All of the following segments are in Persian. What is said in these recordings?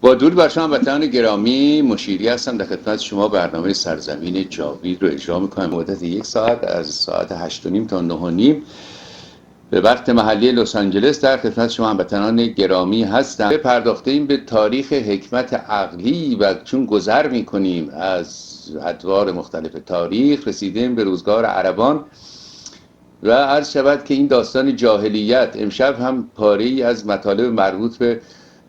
با درود بر شما هموطنان گرامی، مشیری هستم در خدمت شما. برنامه سرزمین جاوید رو اجرا میکنم مدت 1 ساعت از ساعت 8:30 تا 9:30 به وقت محلی لس آنجلس. در خدمت شما هموطنان گرامی هستم. پرداختیم به تاریخ حکمت عقلی و چون گذر میکنیم از ادوار مختلف تاریخ رسیدیم به روزگار عربان و عرض شود که این داستان جاهلیت امشب هم پاره‌ای از مطالب مربوط به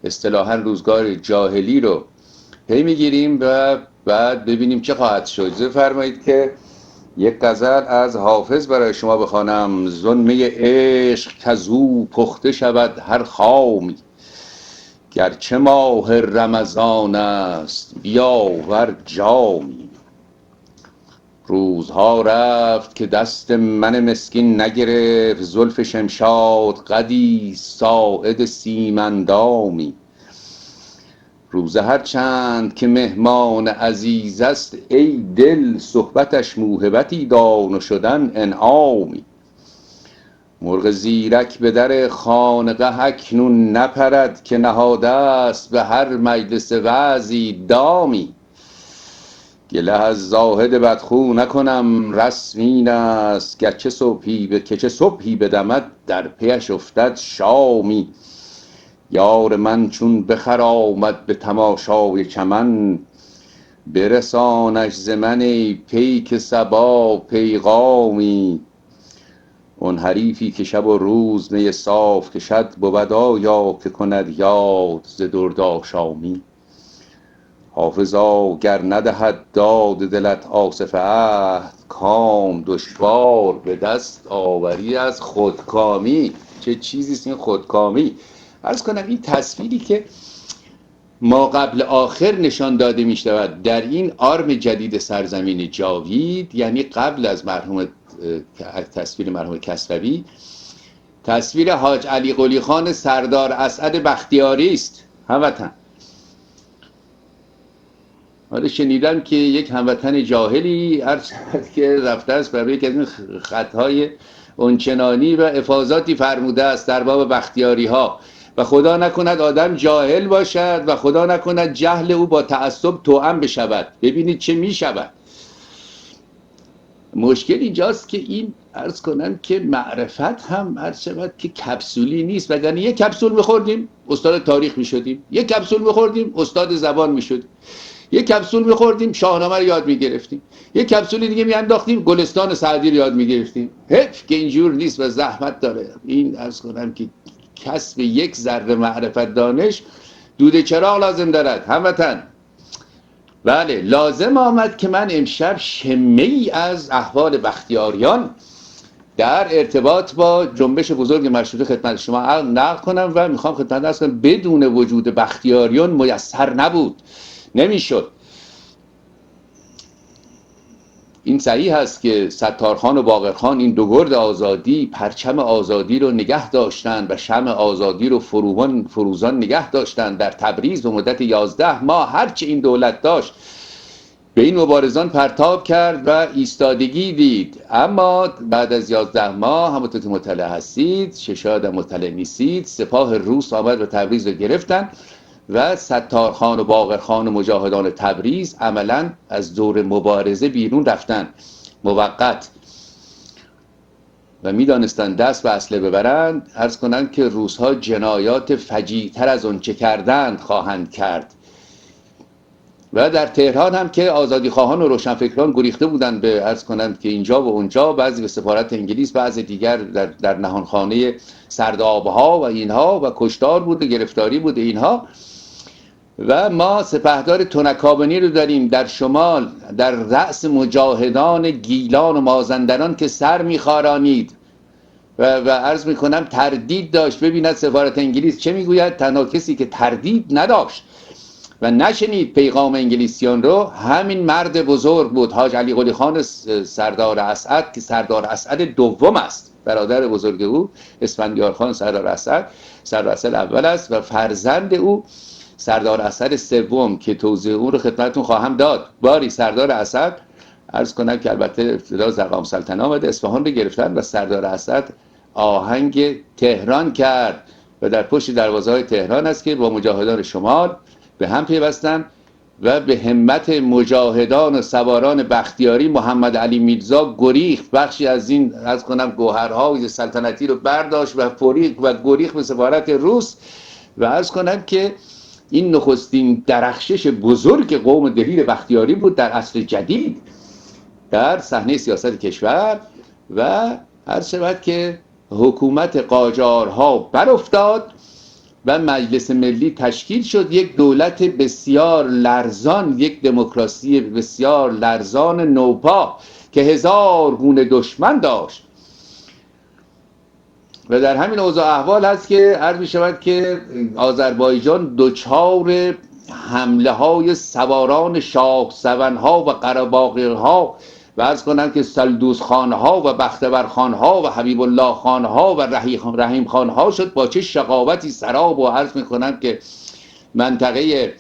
اصطلاحاً روزگار جاهلی رو پی میگیریم و بعد ببینیم چه خواهد شد. اجازه فرمایید که یک غزل از حافظ برای شما بخوانم. زنمه عشق کزو پخته شود هر خامی، گرچه ماه رمضان است بیاور جامی. روزها رفت که دست من مسکین نگرفت، زلف شمشاد قدی ساعد سیمندامی. روزه هر چند که مهمان عزیز است، ای دل صحبتش موهبتی دان و شدن انعامی. مرغ زیرک به در خانقه اکنون نپرد، که نهاده است به هر مجلس وعظی دامی. گله از زاهد بدخو نکنم رسم این است، که چه صبحی بدمد در پیش افتد شامی. یار من چون بخرامد به تماشای چمن، برسانش ز من ای پیک صبا پیغامی. اون حریفی که شب و روز می صاف کشد، بود آیا که کند یاد ز درد آشامی. حافظا گر ندهد داد دلت آصف عهد، کام دشوار به دست آوری از خودکامی. چه چیزیست این خودکامی؟ عرض کنم این تصویری که ما قبل آخر نشان داده می شود در این آرم جدید سرزمین جاوید، یعنی قبل از تصویر مرحوم کسروی، تصویر حاج علی قلی خان سردار اسعد بختیاری است. هموطن، حالا شنیدم که یک هموطن جاهلی عرض که رفته است برای یکی از این خطهای اونچنانی و افاضاتی فرموده است در باب بختیاری ها، و خدا نکند آدم جاهل باشد و خدا نکند جهل او با تعصب توأم بشود. ببینید چه می شود. مشکل اینجاست که این عرض کنم که معرفت هم عرض شود که کپسولی نیست. وگرنه یک کپسول میخوردیم استاد تاریخ میشدیم، یک کپسول میخوردیم استاد زبان میشدیم، یک کپسول میخوردیم شاهنامه رو یاد میگرفتیم، یک کپسول دیگه میانداختیم گلستان سعدی رو یاد میگرفتیم. حیف که اینجور نیست و زحمت داره. این عرض کنم که کسب یک ذره معرفت دانش دود چراغ لازم دارد. هموطن، بله لازم آمد که من امشب شمه ای از احوال بختیاریان در ارتباط با جنبش بزرگ مشروطه خدمت شما نقل کنم و میخوام خدمت عرض کنم بدون وجود بختیاریان میسر نبود، نمیشد. این صحیح هست که ستارخان و باقرخان این دو گرد آزادی پرچم آزادی رو نگه داشتند و شمع آزادی رو فروزان نگه داشتند در تبریز به مدت 11 ماه. هرچه این دولت داشت به این مبارزان پرتاب کرد و ایستادگی دید. اما بعد از 11 ماه همونطور که مطلع هستید، شاید مطلع نیستید، سپاه روس آمد و تبریز رو گرفتن و ستارخان و باقرخان و مجاهدان تبریز عملا از دور مبارزه بیرون رفتن موقت و میدانستند دست به اسلحه ببرند. عرض کنند که روس‌ها جنایات فجیع‌تر از اون چه کردند خواهند کرد. و در تهران هم که آزادی خواهان و روشنفکران گریخته بودند به عرض کنند که اینجا و اونجا، بعضی به سفارت انگلیس، بعضی دیگر در نهانخانه سردابها و اینها، و کشتار بود و گرفتاری بود اینها. و ما سپهدار تنکابنی رو داریم در شمال، در رأس مجاهدان گیلان و مازندران که سر میخارانید و عرض میکنم تردید داشت ببیند سفارت انگلیس چه میگوید. تنها کسی که تردید نداشت و نشنید پیغام انگلیسیان رو همین مرد بزرگ بود، حاج علی قلی خان سردار اسعد، که سردار اسعد دوم است. برادر بزرگ او اسفندیار خان سردار اسعد اول است و فرزند او سردار اسعد سوم که توضیح اون رو خدمتتون خواهم داد. باری سردار اسعد عرض کنم که البته ابتدا زقام سلطنه آمد اصفهان رو گرفتن و سردار اسعد آهنگ تهران کرد و در پشت دروازه‌های تهران است که با مجاهدان شمال به هم پیوستند و به همت مجاهدان و سواران بختیاری محمد علی میرزا گریخت، بخشی از این از کنم گوهرهای سلطنتی رو برداشت و گریخت به سفارت روس و از کنم که این نخستین درخشش بزرگ قوم دلیر بختیاری بود در عصر جدید در صحنه سیاست کشور و هر شود که حکومت قاجارها برافتاد و مجلس ملی تشکیل شد، یک دولت بسیار لرزان، یک دموکراسی بسیار لرزان نوپا که 1000 گونه دشمن داشت و در همین اوضاع احوال هست که عرض می شود که آذربایجان دچار حمله های سواران شاه سونها و قره‌باقی ها و عرض کنم که سلدوس خان ها و بختور خان ها و حبیب الله خان ها و رحیم خان ها شد، با چه شقاوتی سراب و عرض می کنم که منطقه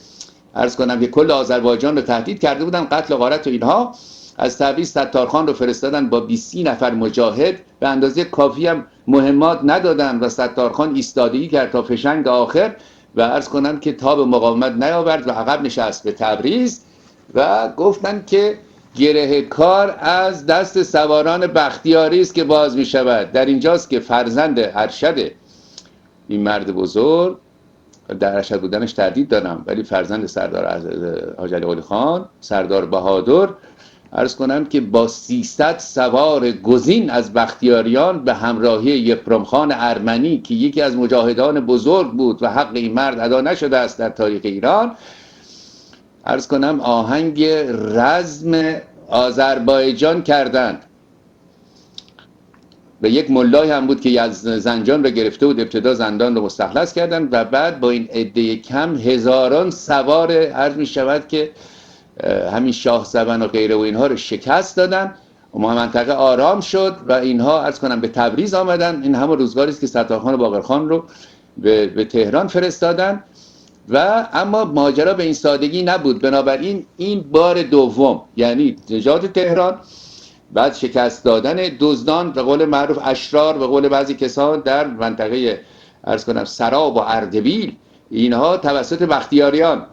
عرض کنم که کل آذربایجان رو تهدید کرده بودن، قتل و غارت و اینها. از تبریز ستارخان رو فرستادن با 20 نفر مجاهد، به اندازه کافی هم مهمات ندادن و ستارخان ایستادگی کرد تا فشنگ آخر و عرض کنم که تاب مقاومت نیاورد و عقب نشست به تبریز و گفتن که گره کار از دست سواران بختیاری است که باز می شود. در اینجاست که فرزند ارشد این مرد بزرگ، در ارشد بودنش تردید دارم، ولی فرزند سردار حاج علی قلی خان، سردار بهادر، عرض کنم که با 300 سوار گزین از بختیاریان به همراهی یپرم خان ارمنی که یکی از مجاهدان بزرگ بود و حق این مرد ادا نشده است در تاریخ ایران، عرض کنم آهنگ رزم آذربایجان کردند. و یک ملای هم بود که از زنجان رو گرفته بود، ابتدا زندان رو مستخلص کردن و بعد با این عده کم هزاران سوار عرض می شود که همین شاه سون و غیره و اینها رو شکست دادن و منطقه آرام شد و اینها عرض کنم به تبریز آمدن. این همون روزگاری است که ستارخان و باقرخان رو به تهران فرستادن و اما ماجرا به این سادگی نبود. بنابراین این بار دوم، یعنی نجات تهران، بعد شکست دادن دزدان به قول معروف اشرار به قول بعضی کسان در منطقه عرض کنم سراب و اردبیل، اینها توسط بختیاریان.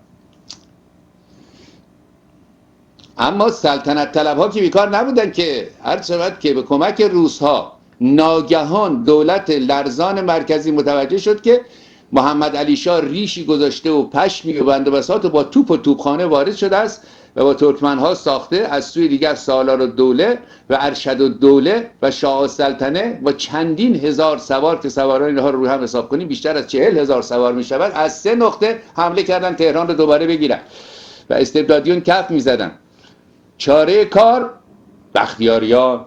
اما سلطنت طلب ها که بیکار نبودن که عرض شود که به کمک روس ها ناگهان دولت لرزان مرکزی متوجه شد که محمد علی شاه ریشی گذاشته و پشمی و بندوبسات با توپ و توپخانه وارد شده است و با ترکمن ها ساخته، از سوی دیگر سالار الدوله و ارشد الدوله و شاه السلطنه با چندین هزار سوار که سواران اینها رو روی هم حساب کنیم بیشتر از 40,000 سوار می شود، از 3 نقطه حمله کردن تهران رو دوباره بگیرن و استبدادیون کف می زدن. چاره کار بختیاریان،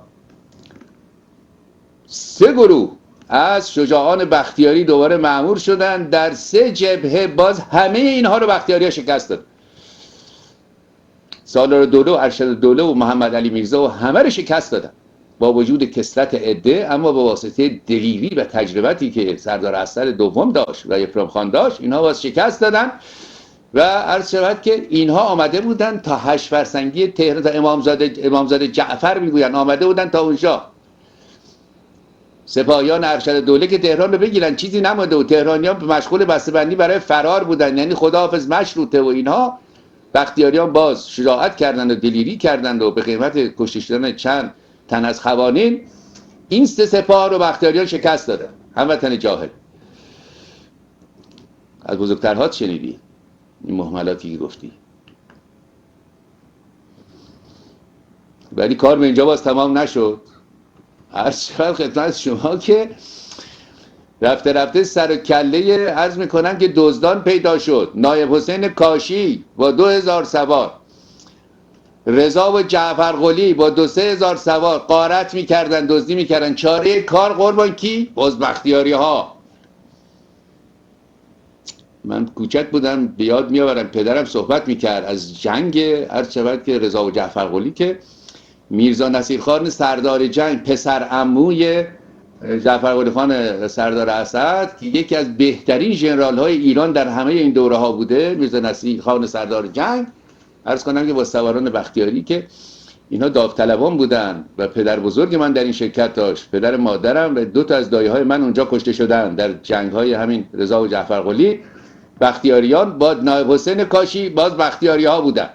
3 گروه از شجاعان بختیاری دوباره مأمور شدن در 3 جبهه، باز همه اینها رو بختیاری ها شکست داد. سالار الدوله و ارشد الدوله و محمد علی میرزا و همه رو شکست دادن با وجود کثرت عده، اما به واسطه دلیری و تجربتی که سردار اسد دوم داشت و یپرم خان داشت، اینها باز شکست دادن و عرض شود که اینها آمده بودن تا 8 فرسنگی تهران، تا امامزاده جعفر میگویند آمده بودن تا اونجا سپاهیان ارشد دوله که تهران رو بگیرن، چیزی نمونده و تهرانیان مشغول بسته‌بندی برای فرار بودن، یعنی خداحافظ مشروطه و اینها. بختیاریان باز شجاعت کردند و دلیری کردند و به قیمت کشته شدن چند تن از خوانین این 3 سپاه رو بختیاریان شکست دادن. هموطن جاهل، از بزرگترها شنیدی این مهملاتی که گفتی، ولی کار به اینجا باز تمام نشد. عرض شد خدمت شما که رفته رفته سر و کله عرض میکنن که دزدان پیدا شد. نایب حسین کاشی با 2000 سوار، رضا و جعفر قلی با 2-3 هزار سوار غارت میکردن، دزدی میکردن. چاره کار قربان کی؟ باز بختیاری ها. من کوچک بودم به یاد میآورم پدرم صحبت میکرد از جنگ عرض شود که رضا و جعفر قلی که میرزا نصیرخان سردار جنگ پسر عموی جعفر قلی خان سردار اسد که یکی از بهترین ژنرال های ایران در همه این دوره ها بوده، میرزا نصیرخان سردار جنگ، عرض کنم که با سواران بختیاری که اینها داوطلبان بودن و پدر بزرگ من در این شرکت داشت، پدر مادرم و 2 تا از دایه های من اونجا کشته شدن در جنگ های همین رضا و جعفر قلی. بختیاریان با نایب حسین کاشی باز بختیاری ها بودن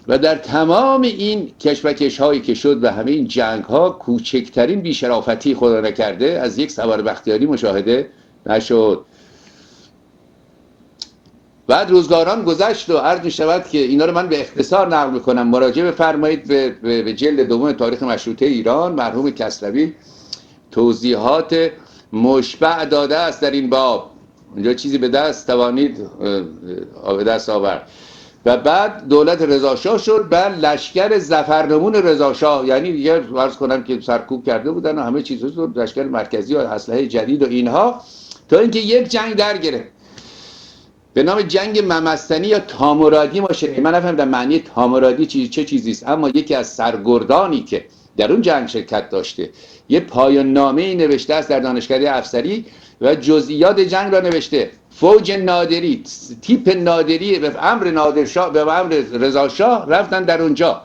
و در تمام این کشمکش هایی که شد و همه این جنگ ها کوچکترین بیشرافتی خدا نکرده از یک سوار بختیاری مشاهده نشد. بعد روزگاران گذشت و عرض می شود که اینا رو من به اختصار نقل میکنم، مراجعه بفرمایید به جلد دوم تاریخ مشروطه ایران، مرحوم کسروی توضیحات مشبع داده است در این باب. اونجا چیزی به دست توانید به دست آورد. و بعد دولت رضاشاه شد، بعد لشکر ظفرنمون رضاشاه، یعنی دیگه فرض کنم که سرکوب کرده بودن و همه چیز رو، لشکر مرکزی و اسلحه جدید و اینها، تا اینکه یک جنگ در گرفت به نام جنگ ممستنی یا تامورادی. ما شنیدیم، من نفهمیدم معنی تامورادی چه چیزی است، اما یکی از سرگردانی که در اون جنگ شرکت داشته یه پایان نامه‌ای نوشته است در دانشکده افسری و جزئیات جنگ را نوشته. فوج نادری، تیپ نادری به امر نادرشاه، به امر رضاشاه رفتن در اونجا.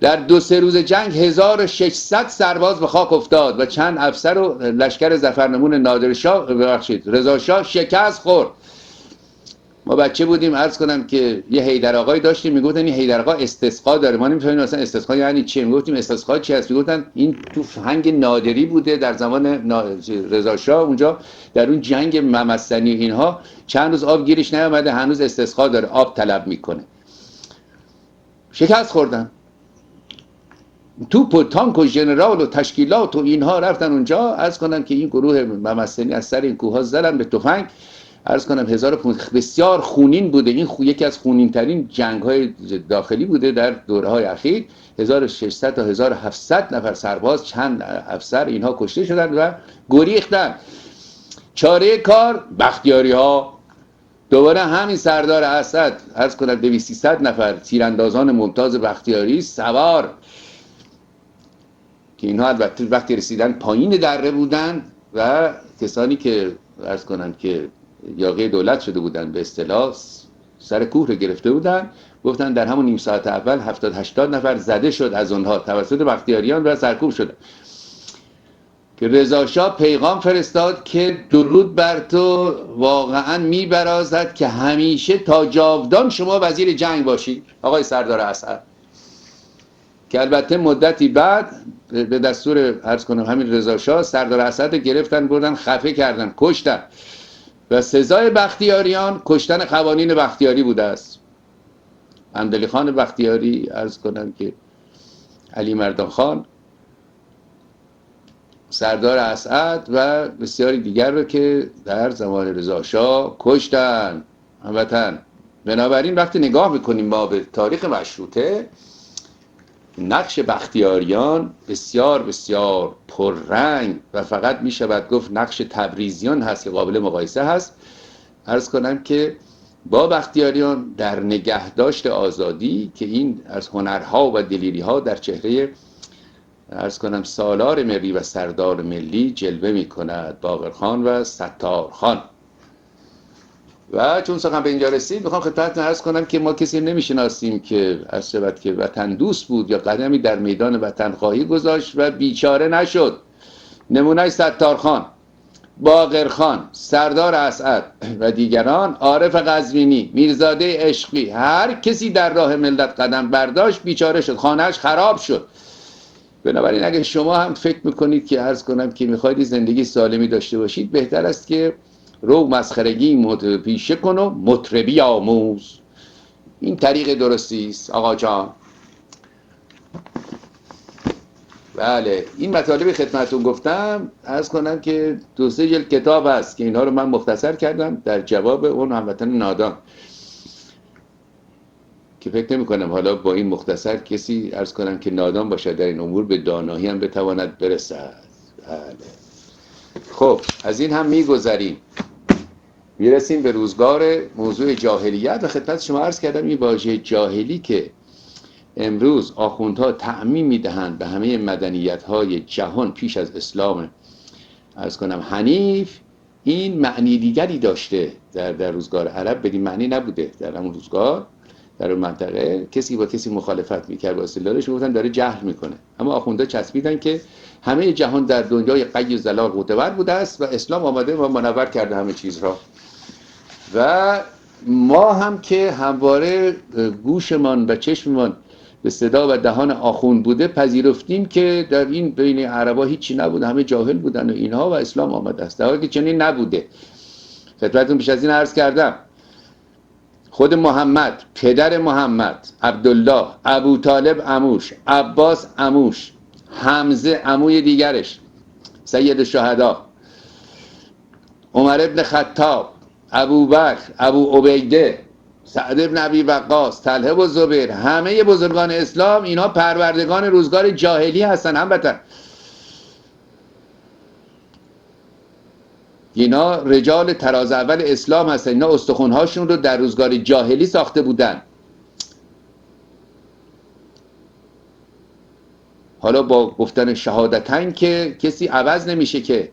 در 2-3 روز جنگ 1600 سرباز به خاک افتاد و چند افسر و لشکر ظفرنمون نادرشاه رضاشاه شکست خورد. ما بچه بودیم، عرض کنم که یه حیدر آقایی داشتیم، میگفتن این حیدر آقا استسقا داره. ما نمی‌فهمیم اصلا استسقا یعنی چی. میگفتیم استسقا چی هست؟ میگفتن این تو فرهنگ نادری بوده در زمان رضاشاه، اونجا در اون جنگ ممستنی اینها چند روز آب گیرش نیامده، هنوز استسقا داره، آب طلب میکنه. شکست خوردن، توپ و تانک و ژنرال و تشکیلات و اینها رفتن اونجا. عرض کنم که این گروه ممستنی از سر این کوه ها زدن به تفنگ. عرض کنم 1500 بسیار خونین بوده. این یکی از خونین ترین جنگ های داخلی بوده در دوره های اخیر. 1600 تا 1700 نفر سرباز، چند افسر اینها کشته شدن و گریختن. چاره کار بختیاری ها، دوباره همین سردار اسد، عرض کنم 200-300 نفر تیراندازان ممتاز بختیاری سوار، که اینها البته وقتی رسیدن پایین دره بودن و کسانی که عرض کنم که یاغی دولت شده بودن، به اصطلاح سر کوه رو گرفته بودن، گفتن در همون نیم ساعت اول 70-80 نفر زده شد از اونها توسط بختیاریان و سرکوب شد. که رضاشاه پیغام فرستاد که درود بر تو، واقعا میبرازد که همیشه تا جاودان شما وزیر جنگ باشید آقای سردار اسد. که البته مدتی بعد به دستور عرض کنم همین رضاشاه سردار اسد گرفتن، بردن خفه کردن، کشتن. و سزای بختیاریان کشتن قوانین بختیاری بوده است. حمدعلی خان بختیاری، عرض کنم که علی مردان خان، سردار اسد و بسیاری دیگر رو که در زمان رضاشاه کشتن هموطن. بنابراین وقتی نگاه میکنیم ما به تاریخ مشروطه، نقش بختیاریان بسیار بسیار پررنگ و فقط میشود گفت نقش تبریزیان هست که قابل مقایسه هست. عرض کنم که با بختیاریان در نگهداشت آزادی که این از هنرها و دلیریها در چهره عرض کنم سالار ملی و سردار ملی جلوه می کند، باقرخان و ستارخان. و چون سخن به اینجا رسید میخوام خدمتتون عرض کنم که ما کسی نمیشناسیم که عرض شود که وطن دوست بود یا قدمی در میدان وطن خواهی گذاشت و بیچاره نشد. نمونه ستارخان، باقرخان، سردار اسد و دیگران، عارف قزوینی، میرزاده عشقی، هر کسی در راه ملت قدم برداشت بیچاره شد، خانه‌اش خراب شد. بنابراین اگه شما هم فکر میکنید که عرض کنم که میخواید زندگی سالمی داشته باشید، بهتر است که رو مسخرگی پیشه کن و مطربی آموز. این طریق درستی است آقا جان. بله، این مطالبی خدمتتون گفتم. عرض کنم که 2-3 جلد کتاب هست که اینها رو من مختصر کردم در جواب اون هموطن نادان که فکر نمی کنم حالا با این مختصر کسی عرض کنم که نادان باشد در این امور به دانایی هم بتواند برسد. بله. خب از این هم میگذریم، میرسیم به روزگار موضوع جاهلیت و خدمت شما عرض کردم این واژه جاهلی که امروز آخوندها تعمیم میدهند به همه مدنیت‌های جهان پیش از اسلام عرض کنم حنیف، این معنی دیگری داشته. در روزگار عرب بدین معنی نبوده. در همون روزگار در اون منطقه کسی با کسی مخالفت میکرد با اصطلاحش میگفتن داره جهل میکنه، اما آخوندها چسبیدن که همه جهان در دنیای قی زلال غوطه‌ور بوده است و اسلام آمده و منور کرده همه چیز را. و ما هم که همواره گوشمان و چشممان به صدا و دهان آخوند بوده، پذیرفتیم که در این بین عربا هیچی نبوده، همه جاهل بودن و اینها، و اسلام آمده است، در حالی که چنین نبوده. خدمتتون بیش از این عرض کردم. خود محمد، پدر محمد، عبدالله، ابو طالب عموش، عباس عموش، حمزه عموی دیگرش، سید الشهدا، عمر ابن خطاب، ابوبکر، ابو عبیده، سعد ابن ابی وقاص، طلحه و زبیر، همه بزرگان اسلام اینا پروردگان روزگار جاهلی هستن. هموطن اینا رجال تراز اول اسلام هستن، اینا استخوان‌هاشون رو در روزگار جاهلی ساخته بودن. حالا با گفتن شهادتن که کسی عوض نمیشه که،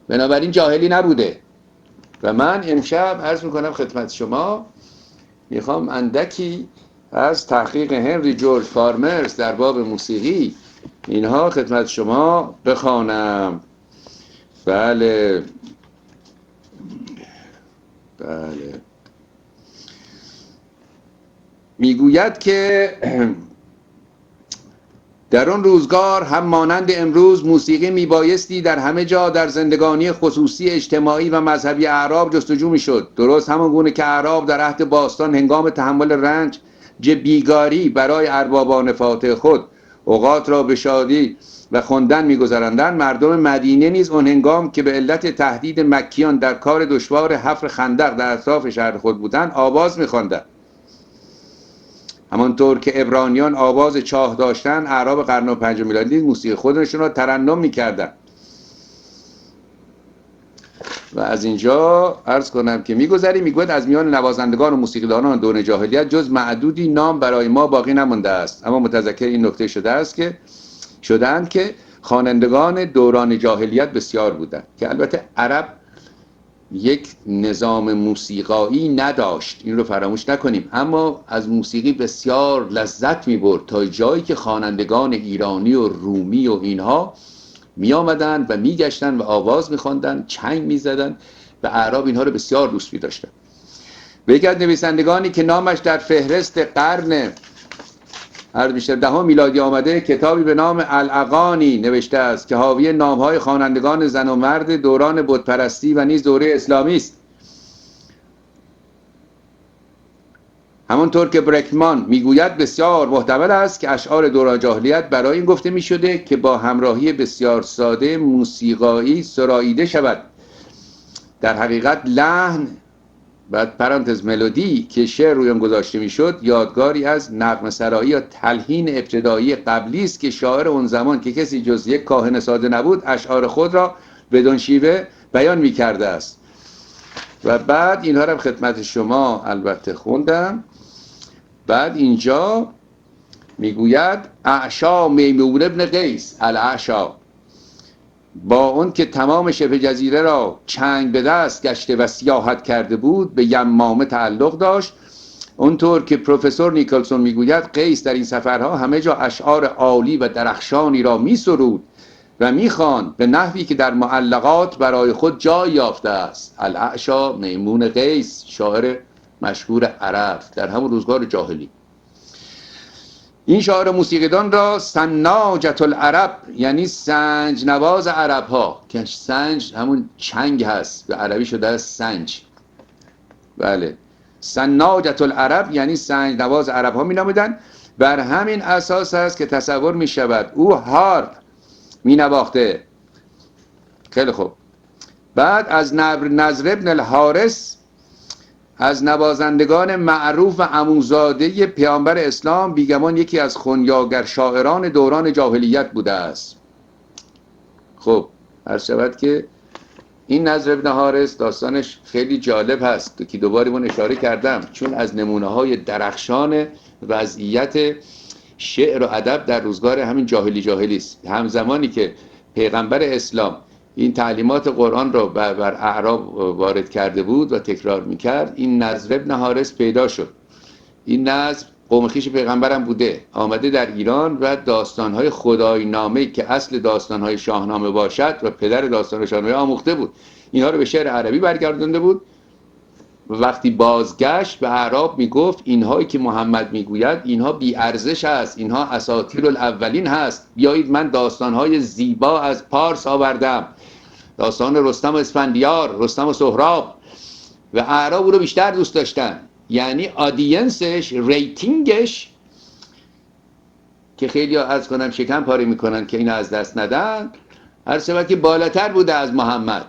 بنابراین جاهلی نبوده. و من امشب عرض میکنم خدمت شما، میخوام اندکی از تحقیق هنری جورج فارمرز در باب موسیقی اینها خدمت شما بخوانم. بله بله، میگوید که در آن روزگار هم مانند امروز موسیقی میبایستی در همه جا در زندگانی خصوصی اجتماعی و مذهبی اعراب جستجو میشد، درست همان گونه که اعراب در عهد باستان هنگام تحمل رنج بیگاری برای اربابان فاتح خود اوقات را به شادی و خواندن میگذراندند، مردم مدینه نیز آن هنگام که به علت تهدید مکیان در کار دشوار حفر خندق در اطراف شهر خود بودند آواز میخواندند. همانطور که عبرانیان آواز چاه داشتند، اعراب قرن 5 میلادی موسیقی خودشون را ترنم میکردند. و از اینجا عرض کنم که میگوید از میان نوازندگان و موسیقیدانان دوران جاهلیت جز معدودی نام برای ما باقی نمانده است، اما متذکر این نکته شدند که خوانندگان دوران جاهلیت بسیار بودند، که البته عرب یک نظام موسیقایی نداشت، این رو فراموش نکنیم، اما از موسیقی بسیار لذت می‌برد، تا جایی که خوانندگان ایرانی و رومی و اینها می آمدن و می گشتن و آواز می خواندن، چنگ می زدن و اعراب اینها رو بسیار دوست می داشتن. و یکی از نویسندگانی که نامش در فهرست قرن 10 میلادی آمده، کتابی به نام الاغانی نوشته است که حاوی نامهای خوانندگان زن و مرد دوران بتپرستی و نیز دوره اسلامی است. همانطور که برکمان میگوید بسیار محتمل است که اشعار دوران جاهلیت برای این گفته می شده که با همراهی بسیار ساده موسیقایی سراییده شود. در حقیقت لحن بعد پرانتز ملودی که شعر روی آن گذاشته می شد یادگاری از نغمه سرایی یا تلحین ابتدایی قبلی است که شاعر اون زمان که کسی جز یک کاهن ساده نبود اشعار خود را بدون شیوه بیان می کرده است. و بعد اینها را خدمت شما البته خوندم. بعد اینجا میگوید اعشا میمون ابن قیس الاعشا، با اون که تمام شبه جزیره را چنگ به دست گشته و سیاحت کرده بود به یمامه تعلق داشت. اونطور که پروفسور نیکلسون میگوید قیس در این سفرها همه جا اشعار عالی و درخشانی را میسرود و میخواند به نحوی که در معلقات برای خود جای یافته است. الاعشا میمون قیس، شاعر مشهور عرب در همون روزگار جاهلی. این شاعر موسیقیدان را سناجة العرب، یعنی سنج نواز عرب ها، که سنج همون چنگ هست، به عربی شده است سنج. بله، سناجة العرب یعنی سنج نواز عرب ها می نامیدند. بر همین اساس است که تصور می شود او هارپ می نواخته. خیلی خوب. بعد از نضر ابن الحارث، از نوازندگان معروف و عموزاده پیامبر اسلام، بیگمان یکی از خنیاگر شاعران دوران جاهلیت بوده است. خب عرض شود که این نضر ابن حارث داستانش خیلی جالب هست که دوباره من اشاره کردم، چون از نمونه های درخشان وضعیت شعر و ادب در روزگار همین جاهلی است. همزمانی که پیغمبر اسلام این تعلیمات قرآن را بر اعراب وارد کرده بود و تکرار میکرد، این نضر ابن حارث پیدا شد. این نظم قوم خویش پیغمبرم بوده، آمده در ایران و داستانهای خدای نامه که اصل داستانهای شاهنامه باشد و پدر داستان شاهنامه آموخته بود، اینها رو به شعر عربی برگردانده بود. و وقتی بازگشت به اعراب میگفت اینهایی که محمد میگوید اینها بی ارزش است، اینها اساطیر الاولین هست، بیایید من داستانهای زیبا از پارس آوردم، داستان رستم و اسفندیار، رستم و سهراب. و اعراب او رو بیشتر دوست داشتن، یعنی آدینسش، ریتینگش، که خیلی عرض کنم شکم پاره میکنن که اینو از دست ندن، هر سبت که بالاتر بوده از محمد.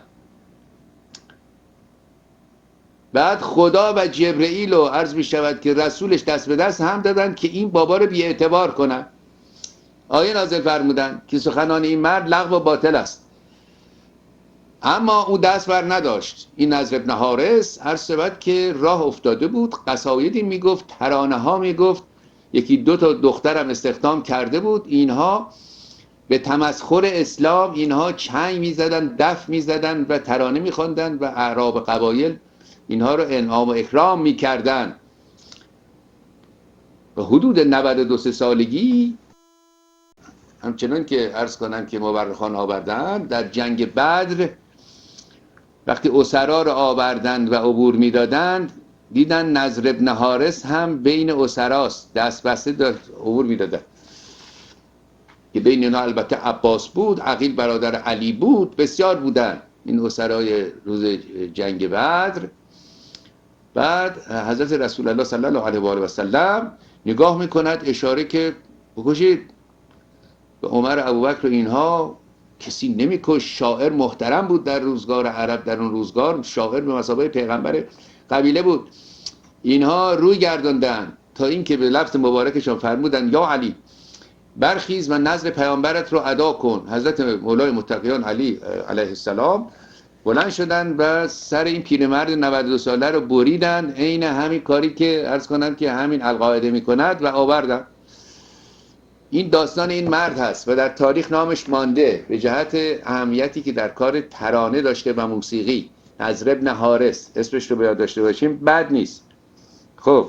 بعد خدا و جبرئیل رو عرض می شود که رسولش دست به دست هم دادن که این بابا رو بی اعتبار کنن. آیه نازل فرمودن که سخنان این مرد لغو و باطل است. اما او دست بر نداشت. این نضر بن حارث هر سبت که راه افتاده بود، قصایدی میگفت، ترانه ها میگفت، یکی دو تا دخترم استخدام کرده بود. اینها به تمسخر اسلام، اینها چنگ میزدن، دف میزدن و ترانه میخواندن و اعراب قبایل اینها رو انعام و اکرام میکردن. و حدود 92 سالگی همچنان که عرض کنم که مورخان آوردن، در جنگ بدر وقتی اسرا رو آوردند و عبور میدادند، دیدن نضر بن حارث هم بین اسراست، دست بسته داشت عبور میدادن، که بین اینا البته عباس بود، عقیل برادر علی بود، بسیار بودن این اسرای روز جنگ بدر. بعد حضرت رسول الله صلی الله علیه و آله و سلم نگاه میکند، اشاره که بکشید. به عمر، ابوبکر و اینها کسی نمیکش. شاعر محترم بود در روزگار عرب، در اون روزگار شاعر به مثابه پیغمبر قبیله بود. اینها روی گرداندن تا اینکه به لفظ مبارکشان فرمودن یا علی برخیز و نذر پیامبرت رو ادا کن. حضرت مولای متقیان علی علیه السلام بلند شدن و سر این پیرمرد 92 ساله رو بریدن، عین همین کاری که عرض کنم که همین القاعده میکند، و آوردن. این داستان این مرد هست و در تاریخ نامش مانده به جهت اهمیتی که در کار ترانه داشته و موسیقی. نضر بن حارث اسمش رو باید داشته باشیم، بد نیست. خب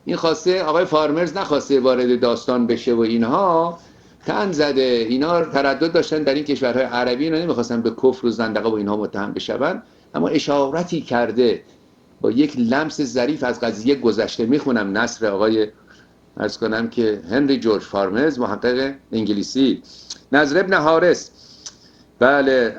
این خواسته، آقای فارمرز نخواسته وارد داستان بشه و اینها تن زده، اینا تردد داشتن در این کشورهای عربی، اینا نمیخواستن به کفر و زندقه و اینها متهم بشون، اما اشارتی کرده با یک لمس ظریف از قضیه گذشته. میخونم نثر آقای عرض کنم که هنری جورج فارمرز، محقق انگلیسی. نضر بن حارث بله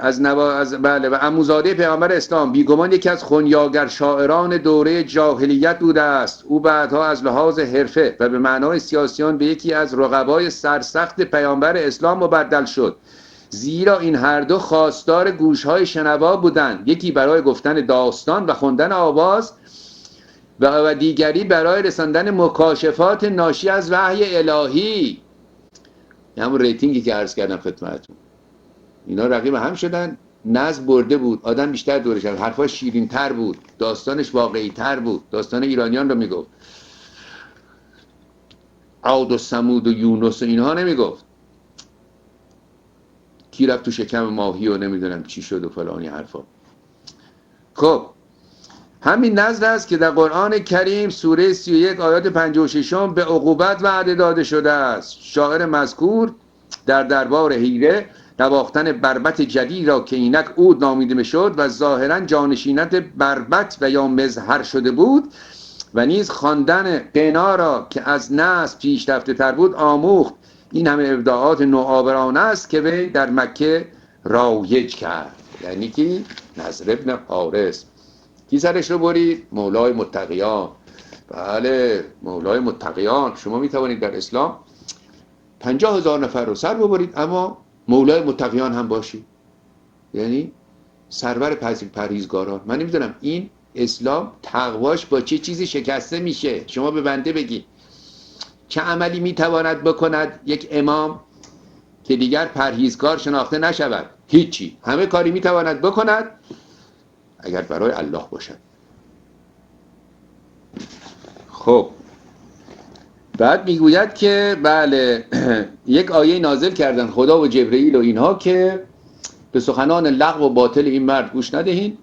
بله و عموزاده پیامبر اسلام، بیگمان یکی از خنیاگر شاعران دوره جاهلیت بوده است. او بعدها از لحاظ حرفه و به معنای سیاسیان به یکی از رقبای سرسخت پیامبر اسلام مبدل شد، زیرا این هر دو خواستار گوشهای شنوا بودند، یکی برای گفتن داستان و خواندن آواز و دیگری برای رساندن مکاشفات ناشی از وحی الهی. همون ریتینگی که عرض کردم خدمتتون. اینا رقیب هم شدن. نظم برده بود، آدم بیشتر دورش شد، حرفاش شیرین تر بود، داستانش واقعی تر بود، داستان ایرانیان رو میگفت، عاد و ثمود و یونس و اینها نمیگفت. کی رفت تو شکم ماهی و نمیدونم چی شد و فلانی حرفا. خب همین نظر است که در قرآن کریم سوره 31 آیات 56 به عقوبت وعده داده شده است. شاعر مذکور در دربار حیره نواختن بربط جدید را که اینک عود نامیده میشد و ظاهرا جانشینت بربط و یا مزهر شده بود و نیز خواندن قنا را که از نصب پیش رفته تر بود آموخت. این همه ابداعات نوآورانه است که وی در مکه رایج کرد. یعنی کی؟ نضر بن حارث. کی سرش رو برید؟ مولای متقیان. بله مولای متقیان. شما می توانید در اسلام 50,000 نفر رو سر ببرید اما مولای متقیان هم باشید، یعنی سرور پرهیزگاران. من نمیدونم این اسلام تقواش با چه چیزی شکسته میشه. شما به بنده بگی چه عملی میتواند بکند یک امام که دیگر پرهیزگار شناخته نشود؟ هیچی. همه کاری میتواند بکند اگر برای الله باشد. خب بعد میگوید که بله یک آیه نازل کردن خدا و جبرئیل و اینها که به سخنان لغو و باطل این مرد گوش ندهین.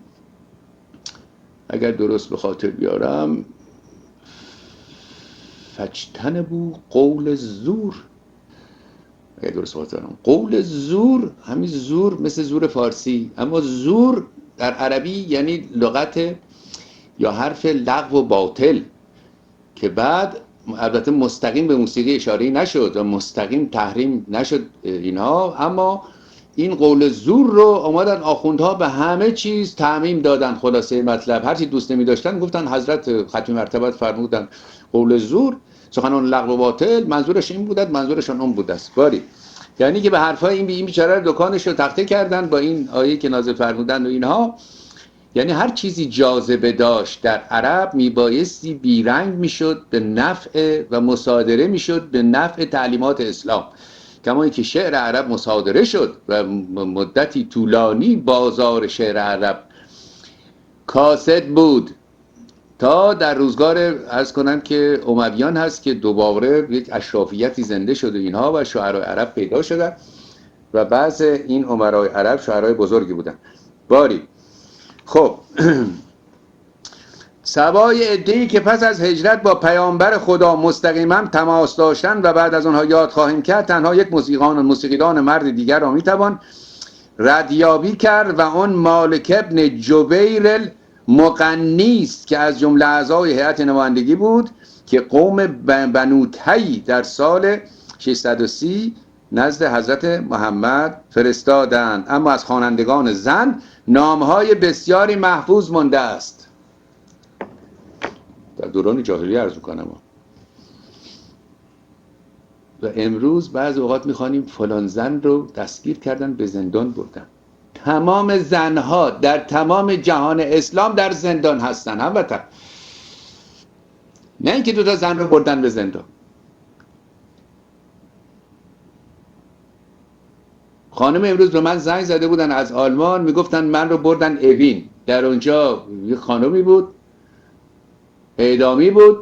اگر درست به خاطر بیارم فاجتنبوا قول الزور. اگه درست بازارم قول زور، همین زور مثل زور فارسی، اما زور در عربی یعنی لغت یا حرف لغو و باطل که بعد البته مستقیم به موسیقی اشاره نشد و مستقیم تحریم نشد اینها، اما این قول زور رو آمدن آخوندها به همه چیز تعمیم دادن. خلاصه مطلب هرچی دوست نمی داشتن گفتن حضرت ختم مرتبت فرمودن قول زور، سخنان لغو و باطل، منظورش این بودد، منظورشان اون بود است. باری یعنی که به حرفای این بیچاره دکانش رو تخته کردن با این آیه که نازل فرمودن و اینها. یعنی هر چیزی جاذبه داشت در عرب میبایستی بیرنگ میشد به نفع و مصادره میشد به نفع تعلیمات اسلام، کما که شعر عرب مصادره شد و مدتی طولانی بازار شعر عرب کاسد بود تا در روزگار عرض کنم که امویان هست که دوباره یک اشرافیتی زنده شد و اینها و شاعرای عرب پیدا شدن و بعض این امرای عرب شاعرای بزرگی بودن. باری خب سوای عده‌ای که پس از هجرت با پیامبر خدا مستقیما تماس داشتن و بعد از آنها یاد خواهیم کرد، تنها یک موسیقیدان مرد دیگر را میتوان ردیابی کرد و آن مالک ابن جبیر المقنی است که از جمله اعضای هیئت نمایندگی بود که قوم بنو تی در سال 630 نزد حضرت محمد فرستادند. اما از خوانندگان زن نامهای بسیاری محفوظ مانده است. در دوران جاهلیه عرض میکنم و امروز بعض اوقات میخوانیم فلان زن رو دستگیر کردن به زندان بردن. تمام زنها در تمام جهان اسلام در زندان هستن هموطن، نه اینکه 2 زن رو بردن به زندان. خانم امروز به من زنگ زده بودن از آلمان، میگفتن من رو بردن اوین، در اونجا یه خانمی بود اعدامی بود.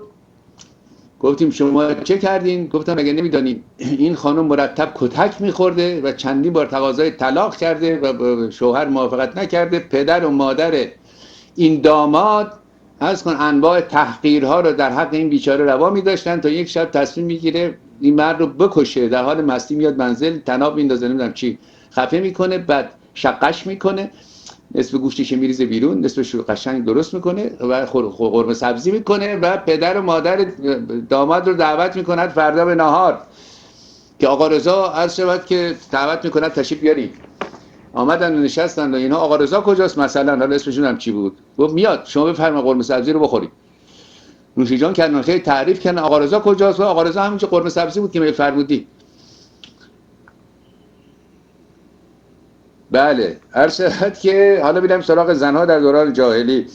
گفتیم شما چه کردین؟ گفتم اگه نمیدانین این خانم مرتب کتک میخورده و چندین بار تقاضای طلاق کرده و شوهر موافقت نکرده. پدر و مادر این داماد از کن انواع تحقیرها رو در حق این بیچاره روا میداشتن تا یک شب تصمیم میگیره این مرد رو بکشه. در حال مستی میاد منزل، تناب میندازه، نمیدونم چی خفه میکنه، بعد شقش میکنه، نصف گوشتش میریزه بیرون، نصفش قشنگ درست میکنه و قرمه سبزی میکنه و پدر و مادر داماد رو دعوت میکند فردا به نهار که آقا رضا عرض شود که دعوت میکند تشریف بیارید. آمدن و نشستن و اینها. آقا رضا کجاست مثلا؟ حالا اسمشون هم چی بود؟ گفت میاد، شما بفرمایید قرمه سبزی رو بخورید. نوشی جان کردن خیلی تعریف کردن آقا رضا کجاست؟ و آقا رضا همونجا قرمه سبزی بود که میفرمودی. بله عرض شد که حالا میرم سراغ زنها در دوران جاهلی.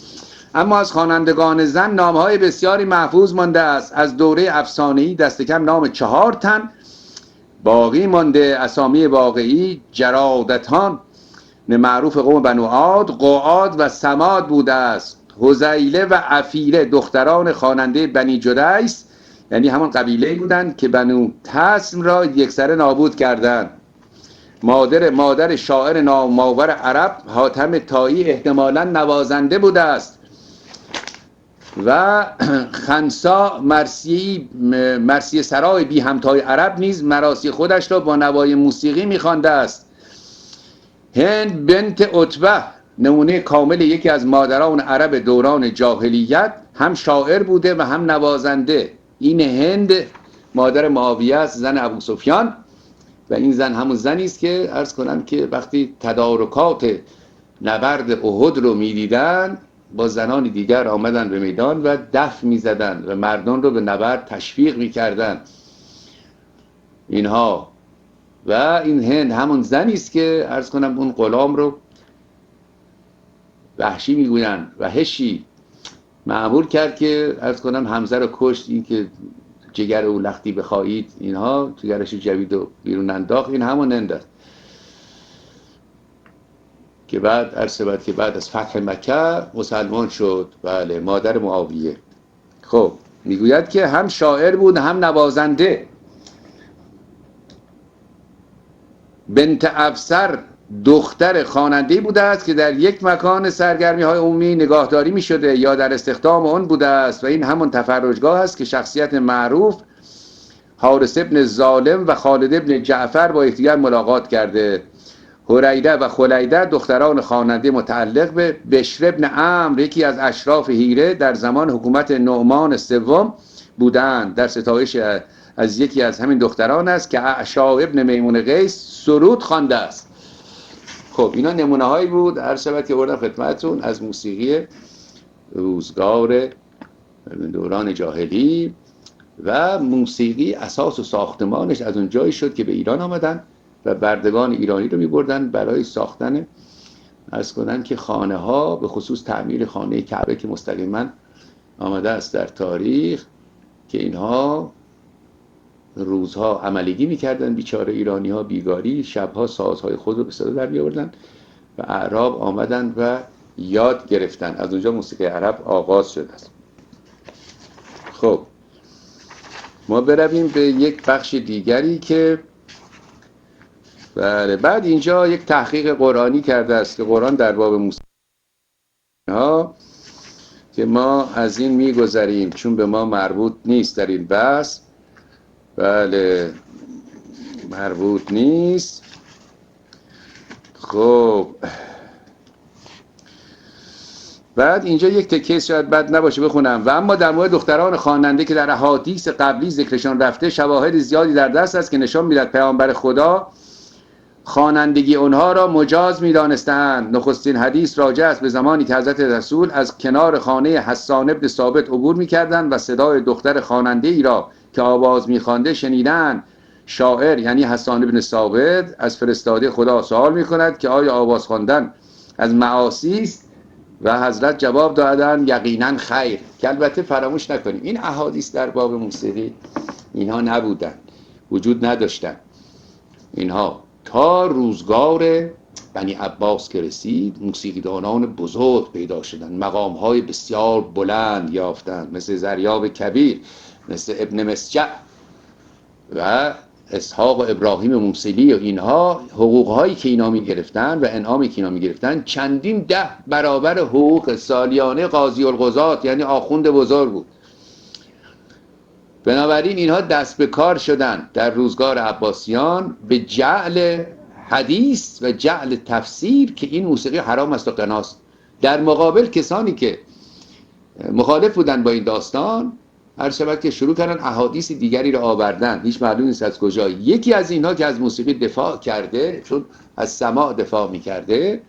اما از خوانندگان زن نامهای بسیاری محفوظ مانده است. از دوره افسانه‌ای دست کم نام 4 تن باقی مانده. اسامی واقعی جرادتان معروف قوم بنو عاد، قعاد و سماد بوده است. حذیله و عفیره دختران خواننده بنی جدیس، یعنی همون قبیله بودند که بنو تسم را یکسره نابود کردند. مادر شاعر نامآور عرب حاتم طایی احتمالاً نوازنده بوده است و خنسا مرثیه سرای بی همتای عرب نیز مراثی خودش را با نوای موسیقی می‌خوانده است. هند بنت عتبه نمونه کامل یکی از مادران عرب دوران جاهلیت، هم شاعر بوده و هم نوازنده. این هند مادر معاویه است، زن ابو سفیان، و این زن همون زنی است که عرض کنم که وقتی تدارکات نبرد احد رو می‌دیدن با زنان دیگر آمدن به میدان و دف می‌زدن و مردان رو به نبرد تشویق می‌کردن اینها. و این هند همون زنی است که عرض کنم اون غلام رو وحشی میگوین و هشی معمول کرد که عرض کنم حمزه رو کشت. این که جگر او لختی بخواهید اینها جگرش جوید و بیرون انداخت، این همون هند است که بعد عرض بعد که بعد از فتح مکه مسلمان شد. بله مادر معاویه. خب میگوید که هم شاعر بود هم نوازنده. بنت افسر دختر خواننده بوده است که در یک مکان سرگرمی های عمومی نگاهداری می شده یا در استخدام آن بوده است و این همون تفرجگاه است که شخصیت معروف حارث ابن ظالم و خالد ابن جعفر با یکدیگر ملاقات کرده. هریده و خلیده دختران خواننده متعلق به بشر ابن عمرو یکی از اشراف هیره در زمان حکومت نعمان سوم بودند. در ستایش از یکی از همین دختران است که اعشا ابن میمون قیس سرود خوانده است. خب اینا نمونه هایی بود هر شبت که بردم خدمتتون از موسیقی روزگار دوران جاهلی و موسیقی اساس و ساختمانش از اون جایی شد که به ایران آمدن و بردگان ایرانی رو می‌بردن برای ساختن عرض کنن که خانه ها، به خصوص تعمیر خانه کعبه که مستقیما آمده است در تاریخ، که اینها روزها عملیگی میکردن بیچاره ایرانی ها بیگاری، شبها سازهای خود رو به صدا در می‌آوردن و اعراب آمدن و یاد گرفتن. از اونجا موسیقی عرب آغاز شده است. خب ما برویم به یک بخش دیگری که بله، بعد اینجا یک تحقیق قرآنی کرده است که قرآن در باب موسیقی ها که ما از این میگذریم چون به ما مربوط نیست در این بحث. بله مربوط نیست. خب بعد اینجا یک تکه شاید بد نباشه بخونم. و اما در مورد دختران خواننده که در احادیث قبلی ذکرشان رفته شواهد زیادی در دست است که نشان می‌دهد پیامبر خدا خوانندگی آنها را مجاز می‌دانستند. نخستین حدیث راجع است به زمانی که حضرت رسول از کنار خانه حسان ابن ثابت عبور می‌کردند و صدای دختر خواننده ای را که آواز می‌خوانده شنیدند. شاعر یعنی حسان ابن ثابت از فرستاده خدا سوال می‌کند که آیا آواز خواندن از معاصی است؟ و حضرت جواب دادن یقینا خیر. که البته فراموش نکنیم این احادیث در باب موسیقی اینها نبودن، وجود نداشتن. اینها تا روزگار بنی عباس که رسید موسیقیدانان بزرگ پیدا شدن، مقام‌های بسیار بلند یافتند، مثل زریاب کبیر، مثل ابن مسجع و اسحاق و ابراهیم موصلی. و اینها حقوق‌هایی که اینا می‌گرفتن و انعامی که اینا می‌گرفتن چندین 10 برابر حقوق سالیانه قاضی القضات یعنی آخوند بزرگ بود. بنابراین اینها دست به کار شدن در روزگار عباسیان به جعل حدیث و جعل تفسیر که این موسیقی حرام است و قناست. در مقابل کسانی که مخالف بودن با این داستان هر شبت که شروع کردن احادیث دیگری رو آوردن، هیچ معلوم نیست از کجا. یکی از اینها که از موسیقی دفاع کرده، چون از سماع دفاع میکرده،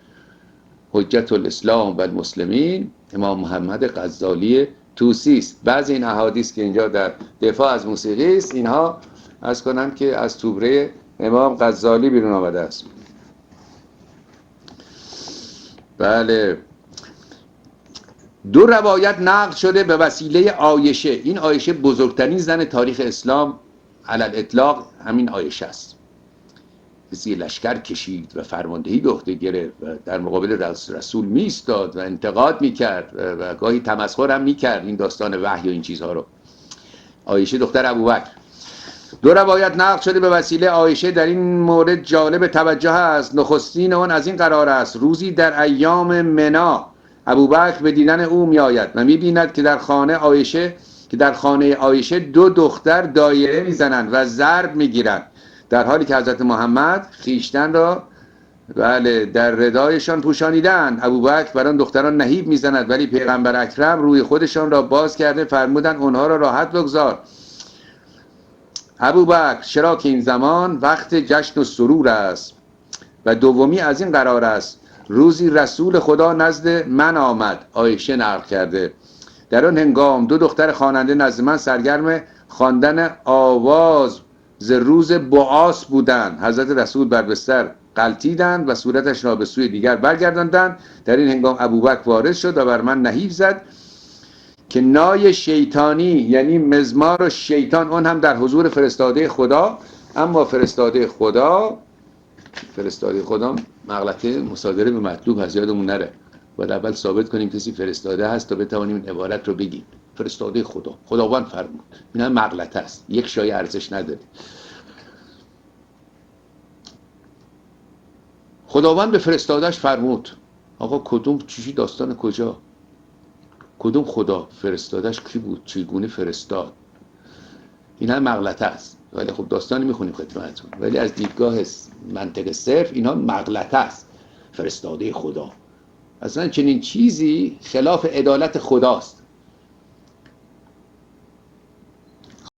حجت الاسلام و المسلمین امام محمد غزالی طوسی است. بعضی این احادیث که اینجا در دفاع از موسیقی است اینها از کنم که از توبره امام غزالی بیرون آمده است. بله، 2 روایت نقل شده به وسیله عایشه. این عایشه بزرگترین زن تاریخ اسلام علی الاطلاق همین عایشه است. کسی لشکر کشید و فرماندهی به عهده گرفت و در مقابل رسول می ایستاد و انتقاد میکرد و گاهی تمسخر هم میکرد این داستان وحی و این چیزها رو. عایشه دختر ابوبکر. 2 روایت نقل شده به وسیله عایشه در این مورد جالب توجه است. نخستین آن از این قرار است روزی در ایام منا ابوبکر به دیدن او می آید و می بیند که در خانه عایشه 2 دختر دایره می زنند و ضرب می گیرند، در حالی که حضرت محمد خیشتن را بله در ردایشان پوشانیدند. ابوبکر بر آن دختران نهیب می زند ولی پیغمبر اکرم روی خودشان را باز کرده فرمودند آنها را راحت بگذار. ابوبکر چرا که این زمان وقت جشن و سرور است. و دومی از این قرار است روزی رسول خدا نزد من آمد، عایشه نقل کرده، در آن هنگام 2 دختر خواننده نزد من سرگرم خواندن آواز ز روز بعاث بودند. حضرت رسول بر بستر غلتیدند و صورتش را به سوی دیگر برگرداندند. در این هنگام ابوبکر وارد شد و بر من نهیب زد که نای شیطانی یعنی مزمار و شیطان اون هم در حضور فرستاده خدا. اما فرستاده خدا مغلطه مصادره به مطلوب هست، یادمون نره. باید اول ثابت کنیم کسی فرستاده هست تا بتوانیم این عبارت رو بگیم. فرستاده خداوند فرمود. این هم مغلطه است، یک شایعه ارزش نداره. خداوند به فرستادش فرمود. آقا کدوم چیزی داستان کجا؟ کدوم خدا؟ فرستادش کی بود؟ چگونه فرستاد؟ این هم مغلطه است. ولی خب داستانی میخونیم خدمتتون، ولی از دیدگاه منطق صرف اینها مغلطه است. فرستاده خدا اصلا چنین چیزی خلاف عدالت خداست.